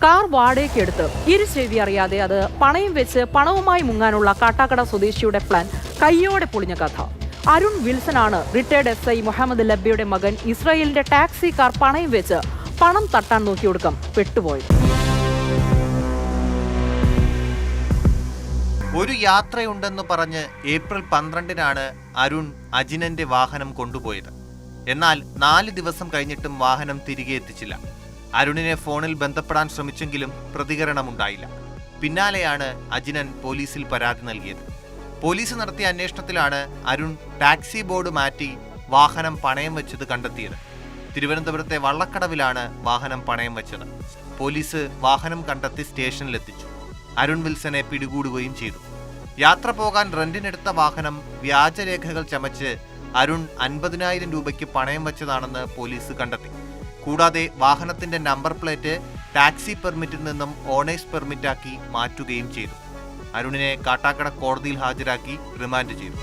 Car വാടകയ്ക്കെടുത്ത് ഇരുചെവി അറിയാതെ അത് പണയം വെച്ച് പണവുമായി മുങ്ങാനുള്ള കാട്ടാക്കട സ്വദേശിയുടെ പ്ലാൻ കയ്യോടെ പൊളിഞ്ഞ കഥ. അരുൺ വിൽസനാണ് റിട്ടയർഡ് SI മുഹമ്മദ് ലബ്ബയുടെ മകൻ ഇസ്രായേലിന്റെ ടാക്സി കാർ പണയം വെച്ച് പണം തട്ടാൻ നോക്കിയൊടുക്കം പെട്ടുപോയത്. ഒരു യാത്രയുണ്ടെന്ന് പറഞ്ഞ് ഏപ്രിൽ 12-നാണ് അരുൺ അജിനന്റെ വാഹനം കൊണ്ടുപോയത്. എന്നാൽ 4 ദിവസം കഴിഞ്ഞിട്ടും വാഹനം തിരികെ എത്തിച്ചില്ല. അരുണിനെ ഫോണിൽ ബന്ധപ്പെടാൻ ശ്രമിച്ചെങ്കിലും പ്രതികരണമുണ്ടായില്ല. പിന്നാലെയാണ് അജിനൻ പോലീസിൽ പരാതി നൽകിയത്. പോലീസ് നടത്തിയ അന്വേഷണത്തിലാണ് അരുൺ ടാക്സി ബോർഡ് മാറ്റി വാഹനം പണയം വെച്ചത് കണ്ടെത്തിയത്. തിരുവനന്തപുരത്തെ വള്ളക്കടവിലാണ് വാഹനം പണയം വെച്ചത്. പോലീസ് വാഹനം കണ്ടെത്തി സ്റ്റേഷനിലെത്തിച്ചു. അരുൺ വിൽസനെ പിടികൂടുകയും ചെയ്തു. യാത്ര പോകാൻ റെന്റിനെടുത്ത വാഹനം വ്യാജരേഖകൾ ചമച്ച് അരുൺ 50,000 രൂപയ്ക്ക് പണയം വെച്ചതാണെന്ന് പോലീസ് കണ്ടെത്തി. കൂടാതെ വാഹനത്തിന്റെ നമ്പർ പ്ലേറ്റ് ടാക്സി പെർമിറ്റിൽ നിന്നും ഓണേഴ്സ് പെർമിറ്റാക്കി മാറ്റുകയും ചെയ്തു. അരുണിനെ കാട്ടാക്കട കോടതിയിൽ ഹാജരാക്കി റിമാൻഡ് ചെയ്തു.